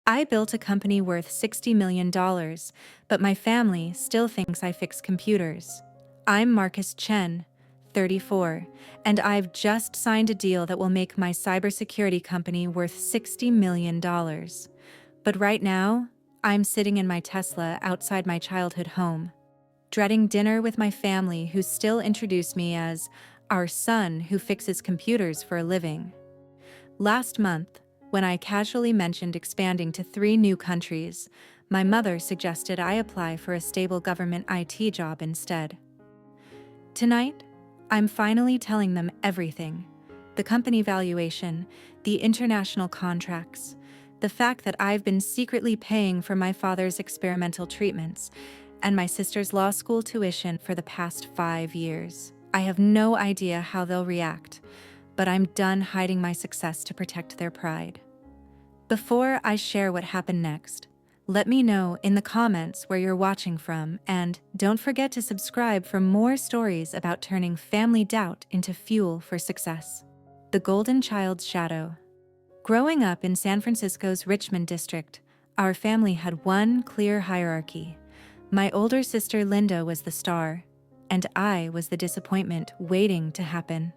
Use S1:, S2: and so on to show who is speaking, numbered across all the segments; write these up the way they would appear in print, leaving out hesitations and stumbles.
S1: I built a company worth $60 million, but my family still thinks I fix computers. I'm Marcus Chen, 34, and I've just signed a deal that will make my cybersecurity company worth $60 million. But right now, I'm sitting in my Tesla outside my childhood home, dreading dinner with my family who still introduce me as our son who fixes computers for a living. Last month, when I casually mentioned expanding to 3 new countries, my mother suggested I apply for a stable government IT job instead. Tonight, I'm finally telling them everything: the company valuation, the international contracts, the fact that I've been secretly paying for my father's experimental treatments, and my sister's law school tuition for the past 5 years. I have no idea how they'll react, but I'm done hiding my success to protect their pride. Before I share what happened next, let me know in the comments where you're watching from, and don't forget to subscribe for more stories about turning family doubt into fuel for success. The Golden Child's Shadow. Growing up in San Francisco's Richmond district, our family had one clear hierarchy. My older sister Linda was the star, and I was the disappointment waiting to happen.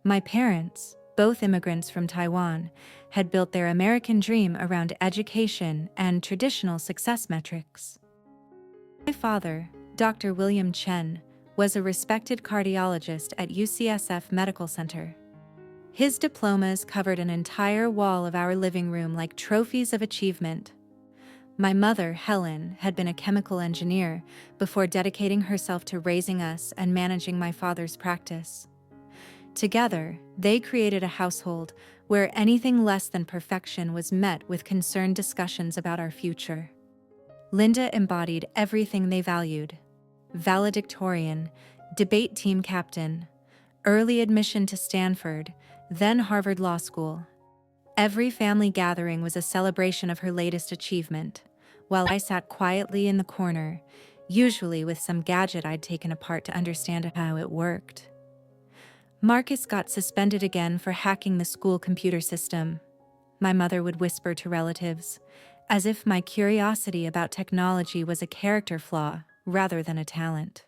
S1: My parents, both immigrants from Taiwan, had built their American dream around education and traditional success metrics. My father, Dr. William Chen, was a respected cardiologist at UCSF Medical Center. His diplomas covered an entire wall of our living room like trophies of achievement. My mother, Helen, had been a chemical engineer before dedicating herself to raising us and managing my father's practice. Together, they created a household where anything less than perfection was met with concerned discussions about our future. Linda embodied everything they valued: valedictorian, debate team captain, early admission to Stanford, then Harvard Law School. Every family gathering was a celebration of her latest achievement, while I sat quietly in the corner, usually with some gadget I'd taken apart to understand how it worked. Marcus got suspended again for hacking the school computer system, my mother would whisper to relatives, as if my curiosity about technology was a character flaw rather than a talent.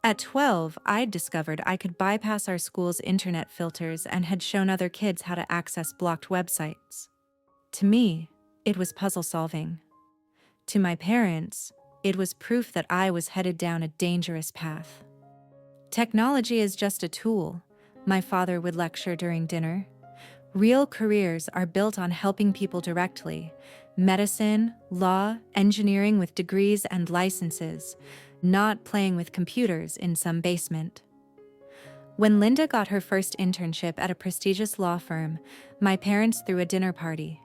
S1: At 12, I'd discovered I could bypass our school's internet filters and had shown other kids how to access blocked websites. To me, it was puzzle solving. To my parents, it was proof that I was headed down a dangerous path. Technology is just a tool, my father would lecture during dinner. Real careers are built on helping people directly: medicine, law, engineering with degrees and licenses, not playing with computers in some basement. When Linda got her first internship at a prestigious law firm, my parents threw a dinner party.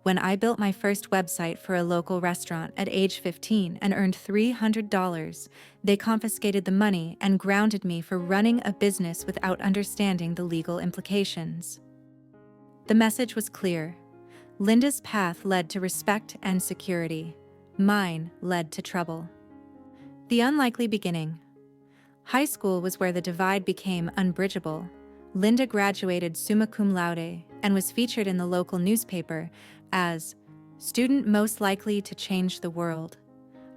S1: When I built my first website for a local restaurant at age 15 and earned $300, they confiscated the money and grounded me for running a business without understanding the legal implications. The message was clear. Linda's path led to respect and security. Mine led to trouble. The unlikely beginning. High school was where the divide became unbridgeable. Linda graduated summa cum laude and was featured in the local newspaper as student most likely to change the world.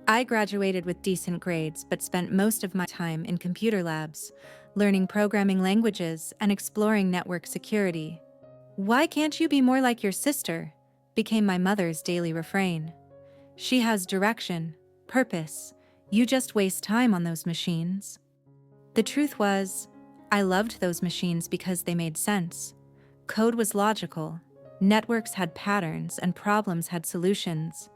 S1: I graduated with decent grades but spent most of my time in computer labs, learning programming languages and exploring network security. "Why can't you be more like your sister?" became my mother's daily refrain. "She has direction, purpose. You just waste time on those machines." The truth was, I loved those machines because they made sense. Code was logical. Networks had patterns and problems had solutions.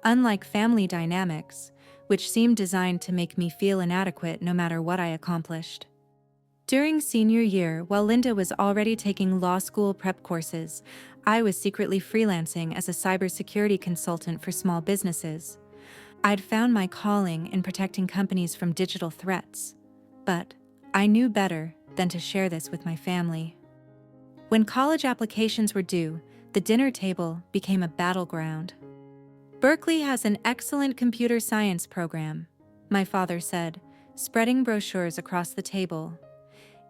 S1: Unlike family dynamics, which seemed designed to make me feel inadequate no matter what I accomplished. During senior year, while Linda was already taking law school prep courses, I was secretly freelancing as a cybersecurity consultant for small businesses. I'd found my calling in protecting companies from digital threats, but I knew better than to share this with my family. When college applications were due, the dinner table became a battleground. "Berkeley has an excellent computer science program," my father said, spreading brochures across the table.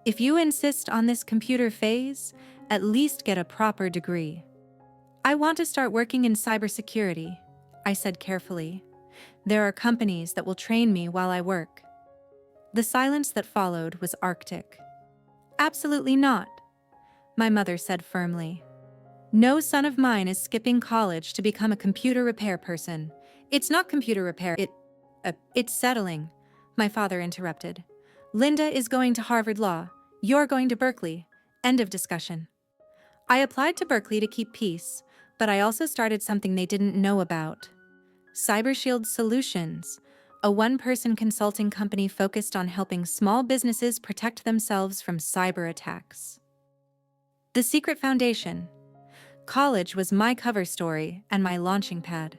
S1: "If you insist on this computer phase, at least get a proper degree." I want to start working in cybersecurity, I said carefully. There are companies that will train me while I work. The silence that followed was arctic. Absolutely not, my mother said firmly. No son of mine is skipping college to become a computer repair person. It's not computer repair, it's settling, my father interrupted. Linda is going to Harvard Law. You're going to Berkeley. End of discussion. I applied to Berkeley to keep peace, but I also started something they didn't know about. CyberShield Solutions, a one-person consulting company focused on helping small businesses protect themselves from cyber attacks. The Secret Foundation. College was my cover story and my launching pad.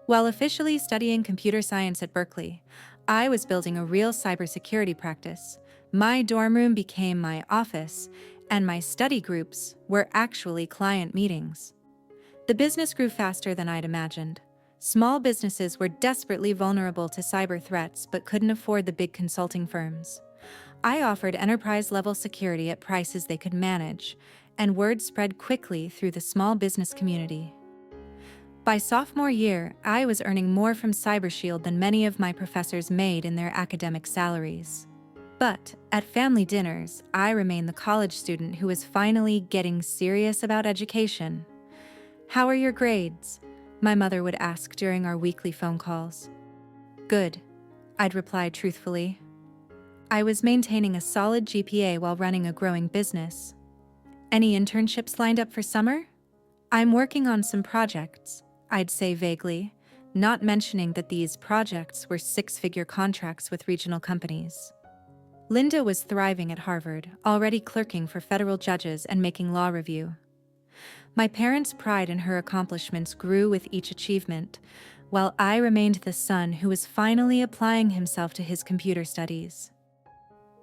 S1: While officially studying computer science at Berkeley, I was building a real cybersecurity practice. My dorm room became my office, and my study groups were actually client meetings. The business grew faster than I'd imagined. Small businesses were desperately vulnerable to cyber threats but couldn't afford the big consulting firms. I offered enterprise-level security at prices they could manage, and word spread quickly through the small business community. By sophomore year, I was earning more from CyberShield than many of my professors made in their academic salaries. But at family dinners, I remained the college student who was finally getting serious about education. "How are your grades?" my mother would ask during our weekly phone calls. "Good," I'd reply truthfully. I was maintaining a solid GPA while running a growing business. "Any internships lined up for summer?" "I'm working on some projects," I'd say vaguely, not mentioning that these projects were six-figure contracts with regional companies. Linda was thriving at Harvard, already clerking for federal judges and making law review. My parents' pride in her accomplishments grew with each achievement, while I remained the son who was finally applying himself to his computer studies.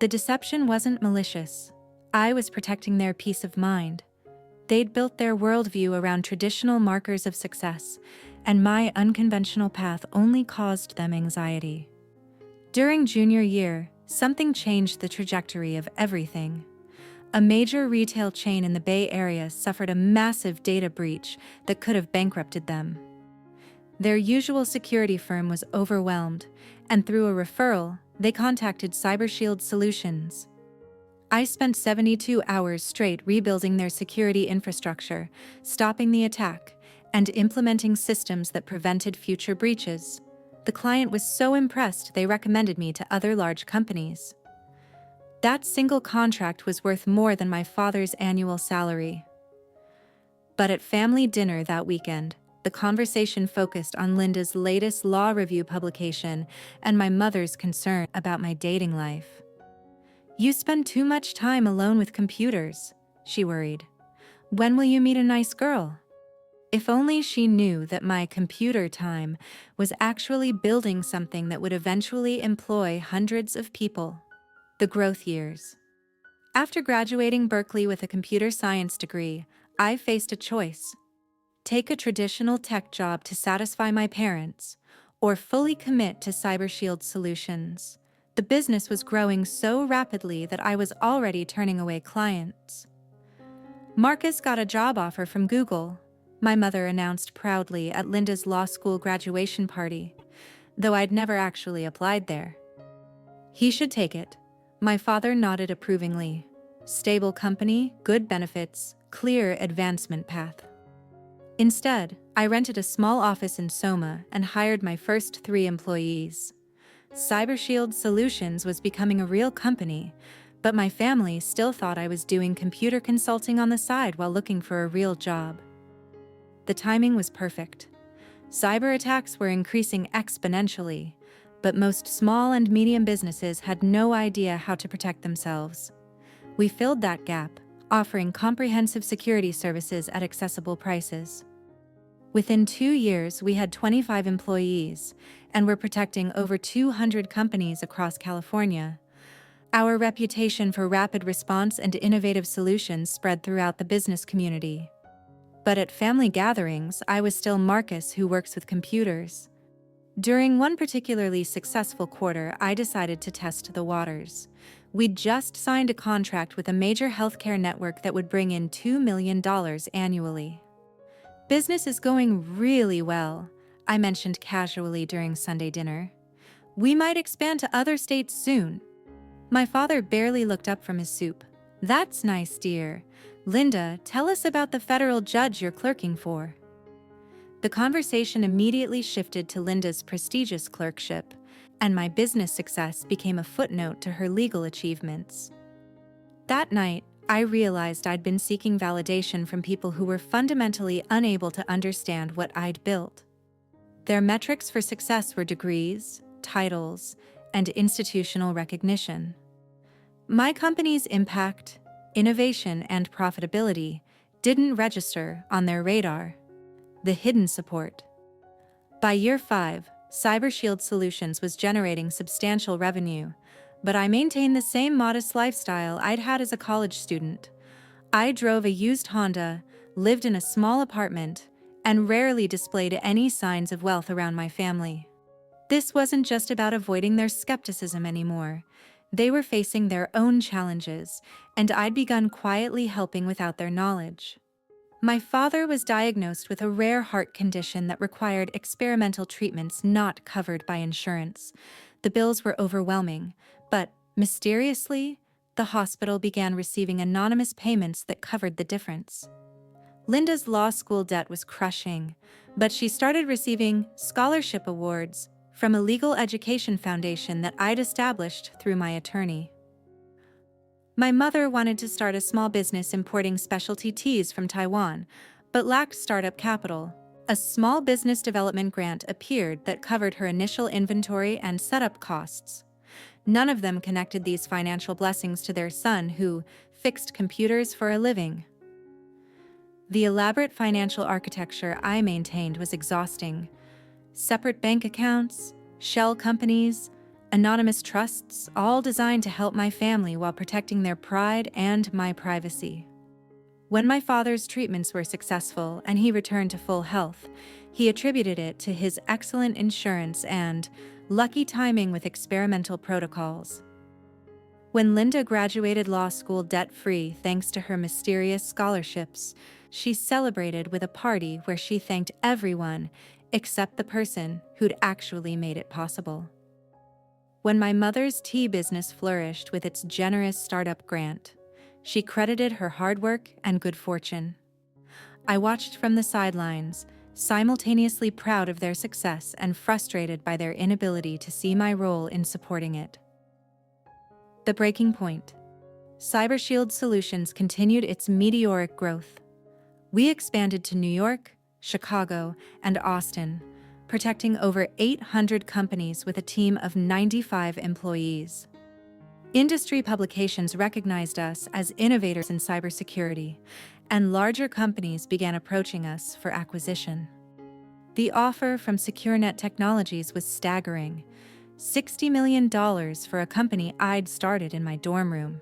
S1: The deception wasn't malicious. I was protecting their peace of mind. They'd built their worldview around traditional markers of success, and my unconventional path only caused them anxiety. During junior year, something changed the trajectory of everything. A major retail chain in the Bay Area suffered a massive data breach that could have bankrupted them. Their usual security firm was overwhelmed, and through a referral, they contacted CyberShield Solutions. I spent 72 hours straight rebuilding their security infrastructure, stopping the attack, and implementing systems that prevented future breaches. The client was so impressed they recommended me to other large companies. That single contract was worth more than my father's annual salary. But at family dinner that weekend, the conversation focused on Linda's latest law review publication and my mother's concern about my dating life. "You spend too much time alone with computers," she worried. "When will you meet a nice girl?" If only she knew that my computer time was actually building something that would eventually employ hundreds of people. The growth years. After graduating Berkeley with a computer science degree, I faced a choice. Take a traditional tech job to satisfy my parents, or fully commit to CyberShield Solutions. The business was growing so rapidly that I was already turning away clients. "Marcus got a job offer from Google," my mother announced proudly at Linda's law school graduation party, though I'd never actually applied there. "He should take it," my father nodded approvingly. "Stable company, good benefits, clear advancement path." Instead, I rented a small office in Soma and hired my first 3 employees. CyberShield Solutions was becoming a real company, but my family still thought I was doing computer consulting on the side while looking for a real job. The timing was perfect. Cyber attacks were increasing exponentially, but most small and medium businesses had no idea how to protect themselves. We filled that gap, offering comprehensive security services at accessible prices. Within 2 years, we had 25 employees, and were protecting over 200 companies across California. Our reputation for rapid response and innovative solutions spread throughout the business community. But at family gatherings, I was still Marcus who works with computers. During one particularly successful quarter, I decided to test the waters. We'd just signed a contract with a major healthcare network that would bring in $2 million annually. Business is going really well, I mentioned casually during Sunday dinner. We might expand to other states soon. My father barely looked up from his soup. That's nice, dear. Linda, tell us about the federal judge you're clerking for. The conversation immediately shifted to Linda's prestigious clerkship, and my business success became a footnote to her legal achievements. That night, I realized I'd been seeking validation from people who were fundamentally unable to understand what I'd built. Their metrics for success were degrees, titles, and institutional recognition. My company's impact, innovation, and profitability didn't register on their radar. The hidden support. By year 5, CyberShield Solutions was generating substantial revenue, but I maintained the same modest lifestyle I'd had as a college student. I drove a used Honda, lived in a small apartment, and rarely displayed any signs of wealth around my family. This wasn't just about avoiding their skepticism anymore. They were facing their own challenges, and I'd begun quietly helping without their knowledge. My father was diagnosed with a rare heart condition that required experimental treatments not covered by insurance. The bills were overwhelming, but, mysteriously, the hospital began receiving anonymous payments that covered the difference. Linda's law school debt was crushing, but she started receiving scholarship awards from a legal education foundation that I'd established through my attorney. My mother wanted to start a small business importing specialty teas from Taiwan, but lacked startup capital. A small business development grant appeared that covered her initial inventory and setup costs. None of them connected these financial blessings to their son, who fixed computers for a living. The elaborate financial architecture I maintained was exhausting. Separate bank accounts, shell companies, anonymous trusts, all designed to help my family while protecting their pride and my privacy. When my father's treatments were successful and he returned to full health, he attributed it to his excellent insurance and lucky timing with experimental protocols. When Linda graduated law school debt-free thanks to her mysterious scholarships, she celebrated with a party where she thanked everyone except the person who'd actually made it possible. When my mother's tea business flourished with its generous startup grant, she credited her hard work and good fortune. I watched from the sidelines, simultaneously proud of their success and frustrated by their inability to see my role in supporting it. The breaking point. CyberShield Solutions continued its meteoric growth. We expanded to New York, Chicago, and Austin, protecting over 800 companies with a team of 95 employees. Industry publications recognized us as innovators in cybersecurity, and larger companies began approaching us for acquisition. The offer from SecureNet Technologies was staggering: $60 million for a company I'd started in my dorm room.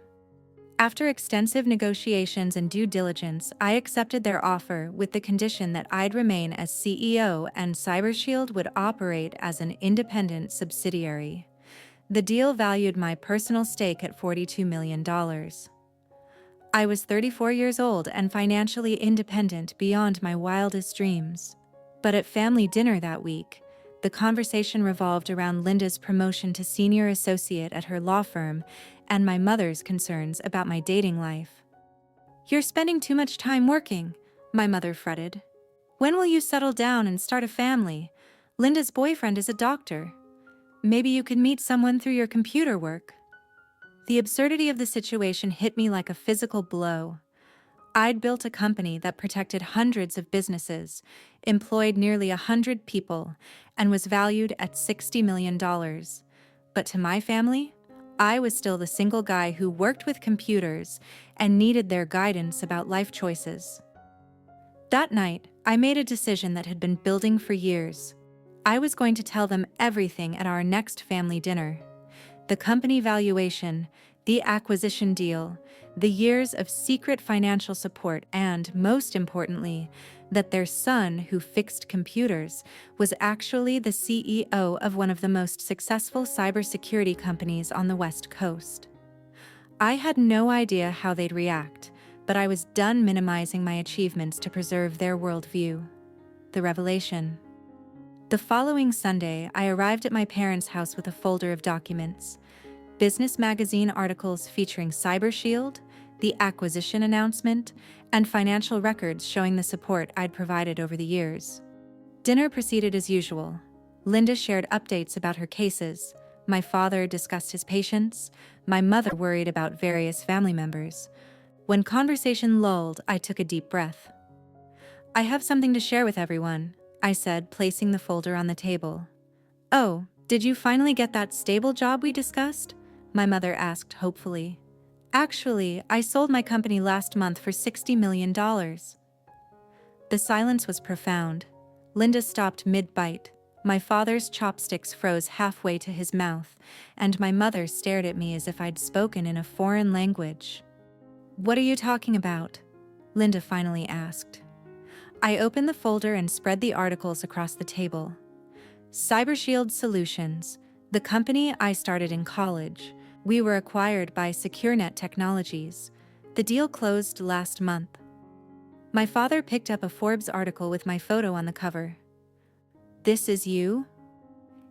S1: After extensive negotiations and due diligence, I accepted their offer with the condition that I'd remain as CEO and CyberShield would operate as an independent subsidiary. The deal valued my personal stake at $42 million. I was 34 years old and financially independent beyond my wildest dreams. But at family dinner that week, the conversation revolved around Linda's promotion to senior associate at her law firm and my mother's concerns about my dating life. "You're spending too much time working," my mother fretted. "When will you settle down and start a family? Linda's boyfriend is a doctor. Maybe you could meet someone through your computer work." The absurdity of the situation hit me like a physical blow. I'd built a company that protected hundreds of businesses, employed nearly 100 people, and was valued at $60 million. But to my family, I was still the single guy who worked with computers and needed their guidance about life choices. That night, I made a decision that had been building for years. I was going to tell them everything at our next family dinner. The company valuation, the acquisition deal, the years of secret financial support, and, most importantly, that their son, who fixed computers, was actually the CEO of one of the most successful cybersecurity companies on the West Coast. I had no idea how they'd react, but I was done minimizing my achievements to preserve their worldview. the revelation. The following Sunday, I arrived at my parents' house with a folder of documents, business magazine articles featuring CyberShield, the acquisition announcement, and financial records showing the support I'd provided over the years. Dinner proceeded as usual. Linda shared updates about her cases. My father discussed his patients. My mother worried about various family members. When conversation lulled, I took a deep breath. "I have something to share with everyone," I said, placing the folder on the table. "Oh, did you finally get that stable job we discussed?" My mother asked hopefully. "Actually, I sold my company last month for $60 million. The silence was profound. Linda stopped mid-bite. My father's chopsticks froze halfway to his mouth, and my mother stared at me as if I'd spoken in a foreign language. "What are you talking about?" Linda finally asked. I opened the folder and spread the articles across the table. CyberShield Solutions, the company I started in college. We were acquired by SecureNet Technologies. The deal closed last month. My father picked up a Forbes article with my photo on the cover. "This is you?"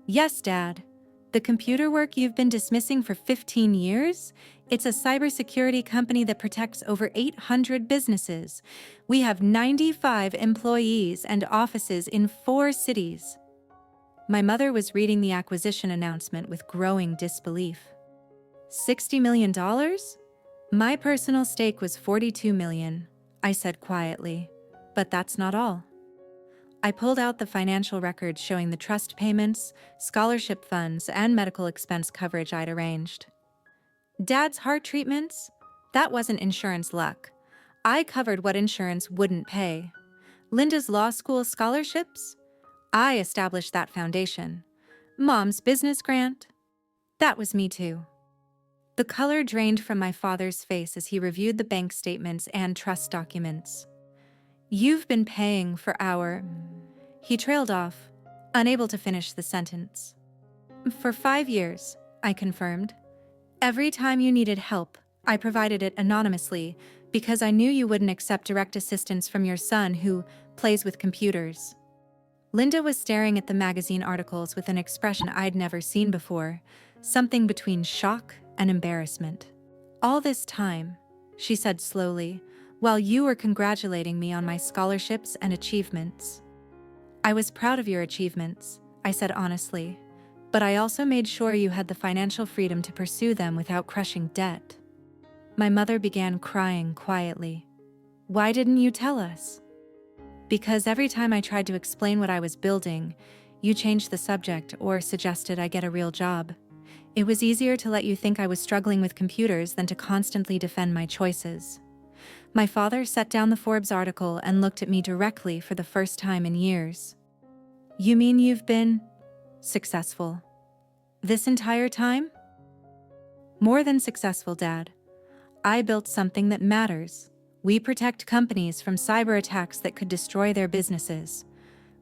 S1: "Yes, Dad. The computer work you've been dismissing for 15 years? It's a cybersecurity company that protects over 800 businesses. We have 95 employees and offices in 4 cities." My mother was reading the acquisition announcement with growing disbelief. $60 million? My personal stake was $42 million, I said quietly. But that's not all. I pulled out the financial records showing the trust payments, scholarship funds, and medical expense coverage I'd arranged. Dad's heart treatments? That wasn't insurance luck. I covered what insurance wouldn't pay. Linda's law school scholarships? I established that foundation. Mom's business grant? That was me too. The color drained from my father's face as he reviewed the bank statements and trust documents. "You've been paying for our..." He trailed off, unable to finish the sentence. "For 5 years," I confirmed. "Every time you needed help, I provided it anonymously because I knew you wouldn't accept direct assistance from your son who plays with computers." Linda was staring at the magazine articles with an expression I'd never seen before, something between shock and embarrassment. "All this time," she said slowly, "while you were congratulating me on my scholarships and achievements." "I was proud of your achievements," I said honestly, "but I also made sure you had the financial freedom to pursue them without crushing debt." My mother began crying quietly. "Why didn't you tell us?" "Because every time I tried to explain what I was building, you changed the subject or suggested I get a real job. It was easier to let you think I was struggling with computers than to constantly defend my choices." My father set down the Forbes article and looked at me directly for the first time in years. "You mean you've been successful this entire time?" "More than successful, Dad. I built something that matters. We protect companies from cyber attacks that could destroy their businesses.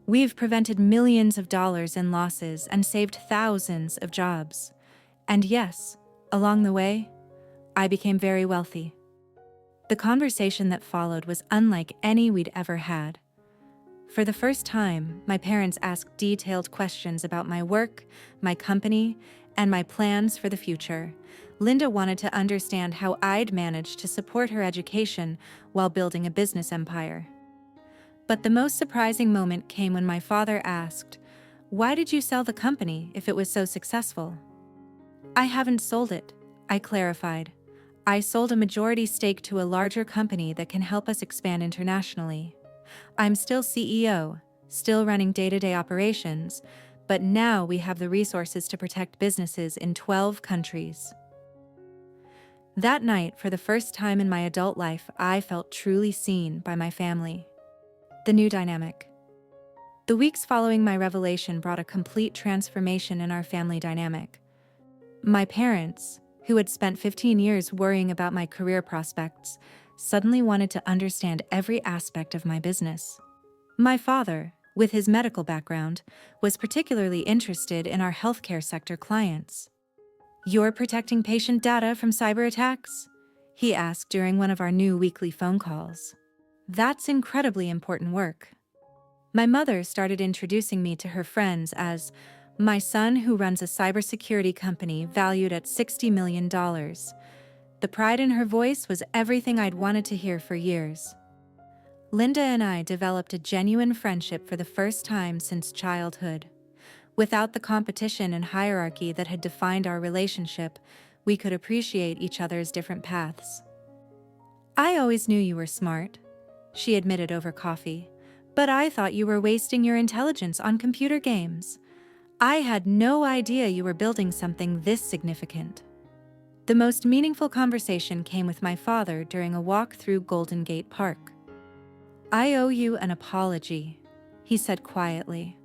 S1: We've prevented millions of dollars in losses and saved thousands of jobs. And yes, along the way, I became very wealthy." The conversation that followed was unlike any we'd ever had. For the first time, my parents asked detailed questions about my work, my company, and my plans for the future. Linda wanted to understand how I'd managed to support her education while building a business empire. But the most surprising moment came when my father asked, "Why did you sell the company if it was so successful?" "I haven't sold it," I clarified. "I sold a majority stake to a larger company that can help us expand internationally. I'm still CEO, still running day-to-day operations, but now we have the resources to protect businesses in 12 countries." That night, for the first time in my adult life, I felt truly seen by my family. The new dynamic. The weeks following my revelation brought a complete transformation in our family dynamic. My parents, who had spent 15 years worrying about my career prospects, suddenly wanted to understand every aspect of my business. My father, with his medical background, was particularly interested in our healthcare sector clients. "You're protecting patient data from cyber attacks?" he asked during one of our new weekly phone calls. "That's incredibly important work." My mother started introducing me to her friends as my son who runs a cybersecurity company valued at $60 million. The pride in her voice was everything I'd wanted to hear for years. Linda and I developed a genuine friendship for the first time since childhood. Without the competition and hierarchy that had defined our relationship, we could appreciate each other's different paths. I always knew you were smart, she admitted over coffee, but I thought you were wasting your intelligence on computer games. I had no idea you were building something this significant. The most meaningful conversation came with my father during a walk through Golden Gate Park. I owe you an apology, he said quietly.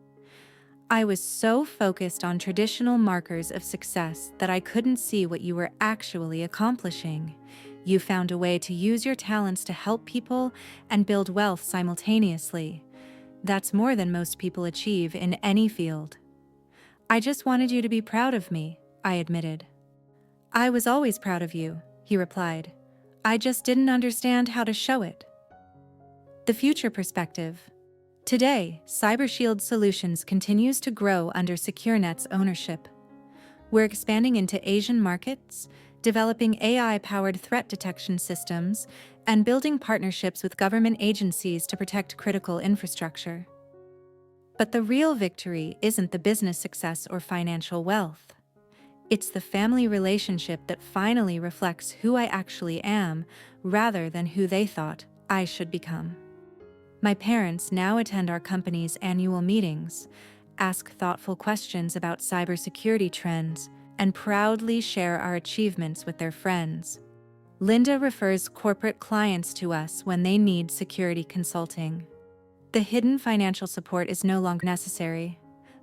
S1: I was so focused on traditional markers of success that I couldn't see what you were actually accomplishing. You found a way to use your talents to help people and build wealth simultaneously. That's more than most people achieve in any field. I just wanted you to be proud of me, I admitted. I was always proud of you, he replied. I just didn't understand how to show it. The future perspective. Today, CyberShield Solutions continues to grow under SecureNet's ownership. We're expanding into Asian markets, developing AI-powered threat detection systems, and building partnerships with government agencies to protect critical infrastructure. But the real victory isn't the business success or financial wealth. It's the family relationship that finally reflects who I actually am, rather than who they thought I should become. My parents now attend our company's annual meetings, ask thoughtful questions about cybersecurity trends, and proudly share our achievements with their friends. Linda refers corporate clients to us when they need security consulting. The hidden financial support is no longer necessary.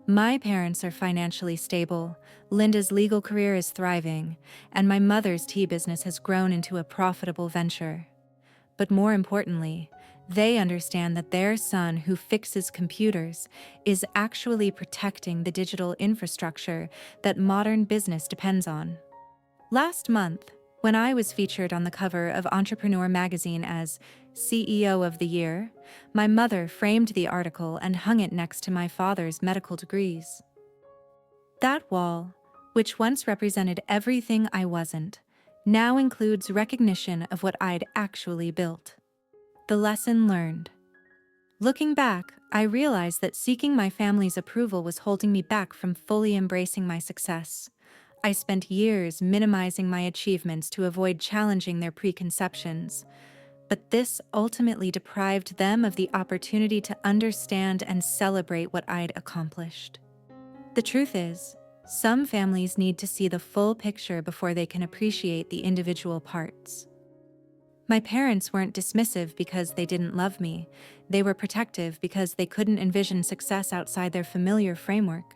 S1: My parents are financially stable, Linda's legal career is thriving, and my mother's tea business has grown into a profitable venture. But more importantly, they understand that their son who fixes computers is actually protecting the digital infrastructure that modern business depends on. Last month, when I was featured on the cover of Entrepreneur magazine as CEO of the Year, my mother framed the article and hung it next to my father's medical degrees. That wall, which once represented everything I wasn't, now includes recognition of what I'd actually built. The lesson learned. Looking back, I realized that seeking my family's approval was holding me back from fully embracing my success. I spent years minimizing my achievements to avoid challenging their preconceptions, but this ultimately deprived them of the opportunity to understand and celebrate what I'd accomplished. The truth is, some families need to see the full picture before they can appreciate the individual parts. My parents weren't dismissive because they didn't love me. They were protective because they couldn't envision success outside their familiar framework.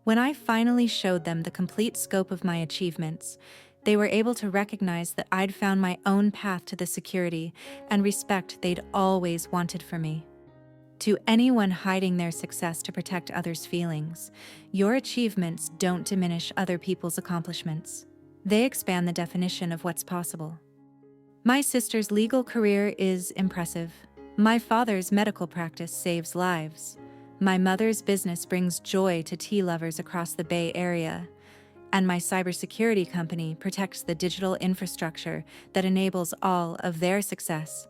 S1: When I finally showed them the complete scope of my achievements, they were able to recognize that I'd found my own path to the security and respect they'd always wanted for me. To anyone hiding their success to protect others' feelings, your achievements don't diminish other people's accomplishments. They expand the definition of what's possible. My sister's legal career is impressive. My father's medical practice saves lives. My mother's business brings joy to tea lovers across the Bay Area. And my cybersecurity company protects the digital infrastructure that enables all of their success.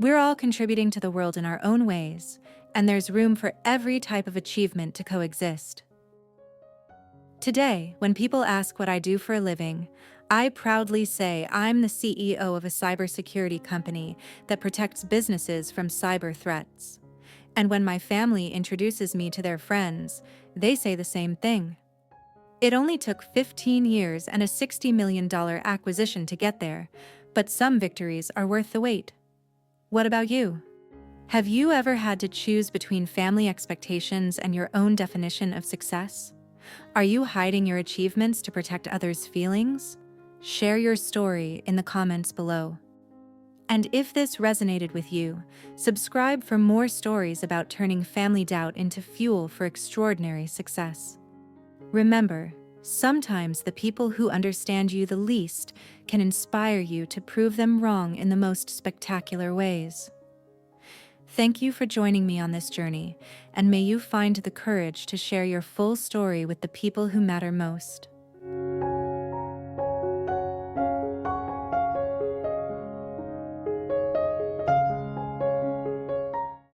S1: We're all contributing to the world in our own ways, and there's room for every type of achievement to coexist. Today, when people ask what I do for a living, I proudly say I'm the CEO of a cybersecurity company that protects businesses from cyber threats. And when my family introduces me to their friends, they say the same thing. It only took 15 years and a $60 million acquisition to get there, but some victories are worth the wait. What about you? Have you ever had to choose between family expectations and your own definition of success? Are you hiding your achievements to protect others' feelings? Share your story in the comments below. And if this resonated with you, subscribe for more stories about turning family doubt into fuel for extraordinary success. Remember, sometimes the people who understand you the least can inspire you to prove them wrong in the most spectacular ways. Thank you for joining me on this journey, and may you find the courage to share your full story with the people who matter most.